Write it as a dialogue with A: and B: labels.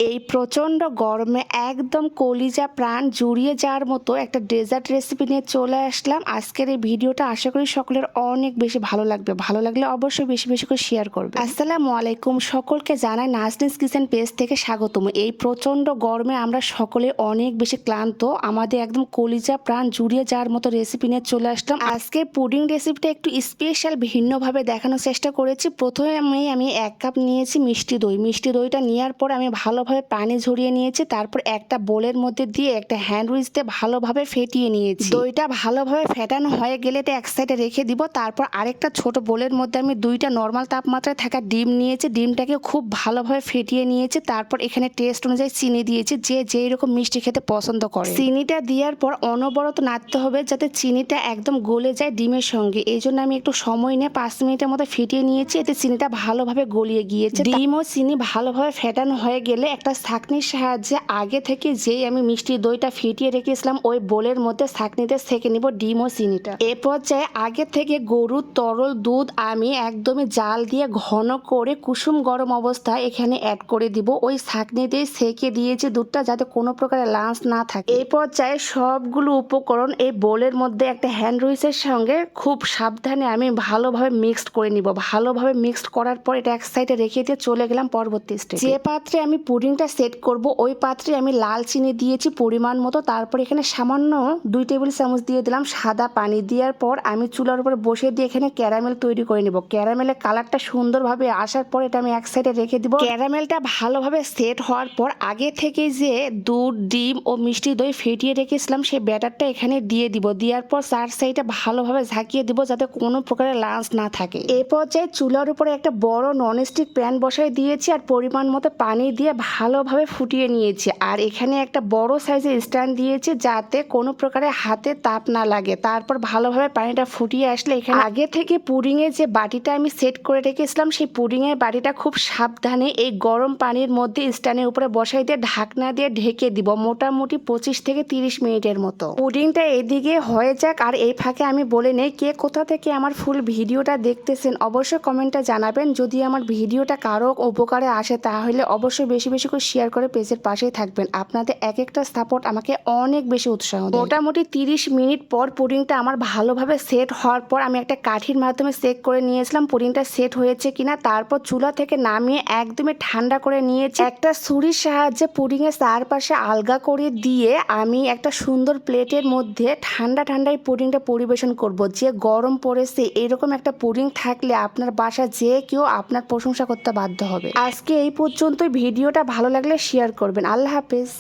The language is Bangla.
A: এই প্রচণ্ড গরমে একদম কলিজা প্রাণ জুড়িয়ে যাওয়ার মতো একটা ডেজার্ট রেসিপি নিয়ে চলে আসলাম। আজকের এই ভিডিওটা আশা করি সকলের অনেক বেশি ভালো লাগবে। ভালো লাগলে অবশ্যই বেশি বেশি করে শেয়ার করবে। আসসালামু আলাইকুম, সকলকে জানাই নাজনীস কিচেন পেজ থেকে স্বাগতম। এই প্রচণ্ড গরমে আমরা সকলে অনেক বেশি ক্লান্ত, আমাদের একদম কলিজা প্রাণ জুড়িয়ে যাওয়ার মতো রেসিপি নিয়ে চলে আসলাম। আজকে পুডিং রেসিপিটা একটু স্পেশাল ভিন্নভাবে দেখানোর চেষ্টা করেছি। প্রথমে আমি 1 কাপ নিয়েছি মিষ্টি দই। মিষ্টি দইটা নেওয়ার পর আমি ভালোভাবে পানি ঝরিয়ে নিয়েছি। তারপর একটা বোলের মধ্যে দিয়ে একটা হ্যান্ড উইচ দিয়ে ভালোভাবে ফেটিয়ে নিয়েছি। দইটা ভালোভাবে ফেটানো হয়ে গেলে এটা এক সাইডে রেখে দিব। তারপর আরেকটা ছোট বোলের মধ্যে আমি 2টা নর্মাল তাপমাত্রায় থাকা ডিম নিয়েছি। ডিমটাকে খুব ভালোভাবে ফেটিয়ে নিয়েছি। তারপর এখানে টেস্ট অনুযায়ী চিনি দিয়েছি, যে যেই রকম মিষ্টি খেতে পছন্দ করে। চিনিটা দেওয়ার পর অনবরত নাড়তে হবে যাতে চিনিটা একদম গলে যায় ডিমের সঙ্গে। এই জন্য আমি একটু সময় নিয়ে 5 মিনিটের মতো ফেটিয়ে নিয়েছি। এতে চিনিটা ভালোভাবে গলিয়ে গিয়েছে। ডিম ও চিনি ভালোভাবে ফেটানো হয়ে গেলে একটা ছাঁকনির সাহায্যে আগে থেকে যেই আমি মিষ্টি দইটা ফেটিয়ে রেখেছিলাম ওই বোলের মধ্যে ছাঁকনিতে ছেঁকে নিব ডিম ও চিনিটা। এ পর্যায়ে আগে থেকে গরুর তরল দুধ আমি একদমই জাল দিয়ে ঘন করে কুসুম গরম অবস্থায় এখানে অ্যাড করে দিব। ওই ছাঁকনি দিয়ে ছেঁকে দিয়েছি দুধটা যাতে কোনো প্রকারের লাঞ্চ না থাকে। এই পর্যায়ে সবগুলো উপকরণ এই বোলের মধ্যে একটা হ্যান্ড উইচের সঙ্গে খুব সাবধানে আমি ভালোভাবে মিক্সড করে নিব। ভালোভাবে মিক্সড করার পর এটা এক সাইডে রেখে দিয়ে চলে গেলাম পরবর্তী স্টেপে। যে পাত্রে আমি পুডিংটা সেট করব ওই পাত্রে আমি লাল চিনি দিয়েছি পরিমাণ মতো। তারপর এখানে সামান্য 2 টেবিল চামচ দিয়ে দিলাম সাদা পানি। দেওয়ার পর আমি চুলার উপর বসে দিয়ে এখানে ক্যারামেল তৈরি করে নিব। ক্যারামেলের কালারটা সুন্দরভাবে আসার পর এটা আমি এক সাইডে রেখে দিব। ক্যারামেলটা ভালোভাবে সেট হওয়ার পর আগে থেকে যে দুধ, ডিম ও মিষ্টি দই ফেটিয়ে রেখেছিলাম সেই ব্যাটারটা এখানে দিয়ে দিব। দেওয়ার পর 4 সাইডে ভালোভাবে ঝাঁকিয়ে দিব যাতে কোনো প্রকারের লাঞ্চ না থাকে। এই পর্যায়ে চুলার উপরে একটা বড় ননস্টিক প্যান বসাই দিয়েছি আর পরিমাণ মতো পানি দিয়ে ভালোভাবে ফুটিয়ে নিয়েছি। আর এখানে একটা বড় সাইজের স্ট্যান্ড দিয়েছি যাতে কোনো প্রকারের হাতে তাপ না লাগে। তারপর ভালোভাবে পানিটা ফুটিয়ে আসলে এখানে আগে থেকে পুডিং এর যে বাটিটা আমি সেট করে রেখেছিলাম সেই পুডিং এর বাটিটা খুব সাবধানে এই গরম পানির মধ্যে স্ট্যান্ডের উপরে বসাই দিয়ে ঢাকনা দিয়ে ঢেকে দিব মোটামুটি 25 থেকে 30 মিনিটের মতো। পুডিংটা এদিকে হয়ে যাক আর এই ফাঁকে আমি বলে নেই কে কোথা থেকে আমার ফুল ভিডিওটা দেখতেছেন অবশ্যই কমেন্টে জানাবেন। যদি আমার ভিডিওটা কারো উপকারে আসে তাহলে অবশ্যই বেশি বেশি করে শেয়ার করে পেজের পাশেই থাকবেন। আপনাদের এক একটা সাপোর্ট আমাকে অনেক বেশি উৎসাহ দেয়। মোটামুটি 30 মিনিট পর পুডিংটা আমার ভালোভাবে সেট হওয়ার পর আমি একটা কাঠির মাধ্যমে চেক করে নিয়েছিলাম পুডিংটা সেট হয়েছে কিনা। তারপর চুলা থেকে নামিয়ে একদমই ঠান্ডা করে নিয়েছি। একটা ছুরির সাহায্যে পুডিং এর চারপাশে আলগা করে দিয়ে আমি একটা সুন্দর প্লেটের মধ্যে ঠান্ডা ঠান্ডায় পুডিংটা পরিবেশন করব। যে গরম পড়েছে এরকম একটা পুডিং থাকলে আপনার বাসা যে কেউ আপনার প্রশংসা করতে বাধ্য হবে। আজকে এই পর্যন্তই। ভিডিওটা ভালো লাগলে শেয়ার করবেন। আল্লাহ হাফেজ।